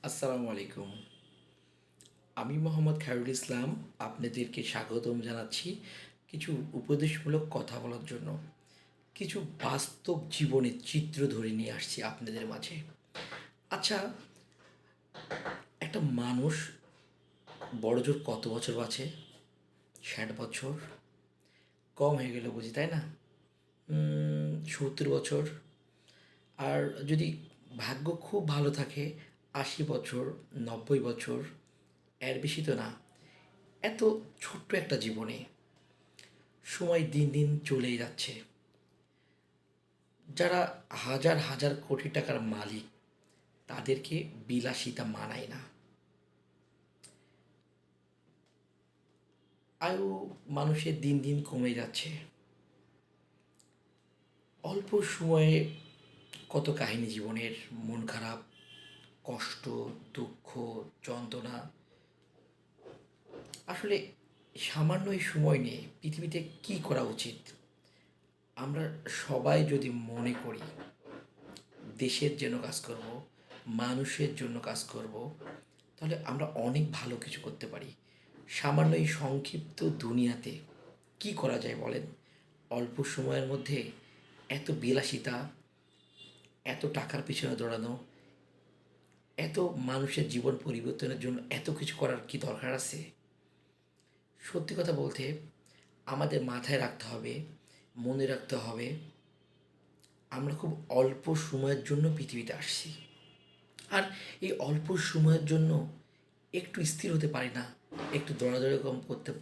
আসসালামু আলাইকুম। আমি মোহাম্মদ খায়রুল ইসলাম। আপনাদেরকে স্বাগতম জানাচ্ছি কিছু উপদেশমূলক কথা বলার জন্য। কিছু বাস্তব জীবনের চিত্র ধরে নিয়ে আসছি আপনাদের মাঝে। আচ্ছা, একটা মানুষ বড়জোর কত বছর বাঁচে? 60 বছর? কম হয়ে গেল বুঝি, তাই না? 70 বছর। আর যদি ভাগ্য খুব ভালো থাকে, 80 বছর, 90 বছর। এর বেশি তো না। এত ছোট্ট একটা জীবনে সময় দিন দিন চলেই যাচ্ছে। যারা হাজার হাজার কোটি টাকার মালিক, তাদেরকে বিলাসিতা মানায় না। আয়ু মানুষের দিন দিন কমে যাচ্ছে। অল্প সময়ে কত কাহিনী জীবনের, মন খারাপ, কষ্ট, দুঃখ, যন্ত্রণা। আসলে সামান্য এই সময় নিয়ে পৃথিবীতে কী করা উচিত? আমরা সবাই যদি মনে করি দেশের জন্য কাজ করব, মানুষের জন্য কাজ করব, তাহলে আমরা অনেক ভালো কিছু করতে পারি। সামান্য এই সংক্ষিপ্ত দুনিয়াতে কি করা যায় বলেন? অল্প সময়ের মধ্যে এত বিলাসিতা, এত টাকার পিছনে দৌড়ানো, এত মানুষের জীবন পরিবর্তনের জন্য এত কিছু করার কি দরকার আছে? সত্যি কথা বলতে আমাদের মাথায় রাখতে হবে, মনে রাখতে হবে, আমরা খুব অল্প সময়ের জন্য পৃথিবীতে আসছি। আর এই অল্প সময়ের জন্য একটু স্থির হতে পারি না, একটু দৌড়াদৌড়ি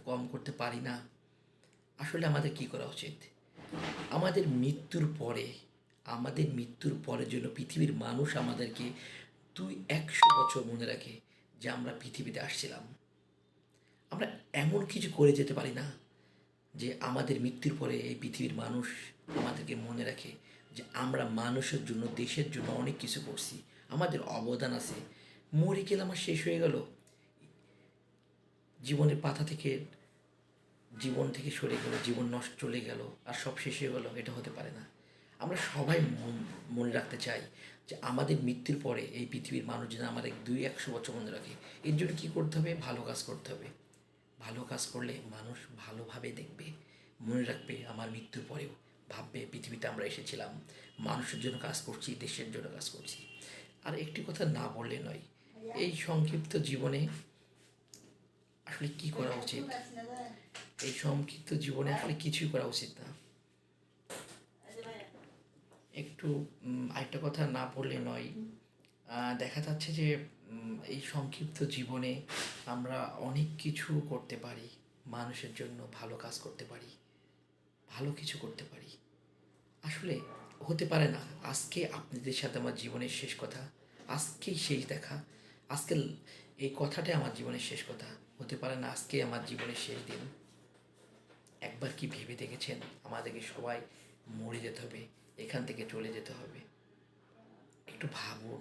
কম করতে পারি না। আসলে আমাদের কি করা উচিত? আমাদের মৃত্যুর পরে, আমাদের মৃত্যুর পরের জন্য পৃথিবীর মানুষ আমাদেরকে 100 বছর মনে রাখে যে আমরা পৃথিবীতে আসছিলাম। আমরা এমন কিছু করে যেতে পারি না যে আমাদের মৃত্যুর পরে এই পৃথিবীর মানুষ আমাদেরকে মনে রাখে যে আমরা মানুষের জন্য, দেশের জন্য অনেক কিছু করছি, আমাদের অবদান আছে। মরে গেলাম আর শেষ হয়ে গেল, জীবনের পাতা থেকে, জীবন থেকে সরে গেল, জীবন নষ্ট চলে গেল আর সব শেষ হয়ে গেল, এটা হতে পারে না। আমরা সবাই মনে রাখতে চাই যে আমাদের মৃত্যুর পরে এই পৃথিবীর মানুষ যেন আমাদের 100 বছর মনে রাখে। এর জন্য কী করতে হবে? ভালো কাজ করতে হবে। ভালো কাজ করলে মানুষ ভালোভাবে দেখবে, মনে রাখবে। আমার মৃত্যুর পরেও ভাববে পৃথিবীতে আমরা এসেছিলাম, মানুষের জন্য কাজ করছি, দেশের জন্য কাজ করছি। আর একটি কথা না বললে নয়, এই সংক্ষিপ্ত জীবনে আসলে কী করা উচিত? এই সংক্ষিপ্ত জীবনে আসলে কিছুই করা উচিত না। একটু আরেকটা কথা না বললে নয়। দেখা যাচ্ছে যে এই সংক্ষিপ্ত জীবনে আমরা অনেক কিছু করতে পারি, মানুষের জন্য ভালো কাজ করতে পারি, ভালো কিছু করতে পারি। আসলে হতে পারে না আজকে আপনাদের সাথে আমার জীবনের শেষ কথা, আজকেই শেষ দেখা, আজকে এই কথাটাই আমার জীবনের শেষ কথা। হতে পারে না আজকে আমার জীবনের শেষ দিন। একবার কি ভেবে দেখেছেন আমাদেরকে সবাই মরে যেতে হবে, এখান থেকে চলে যেতে হবে? একটু ভাবুন।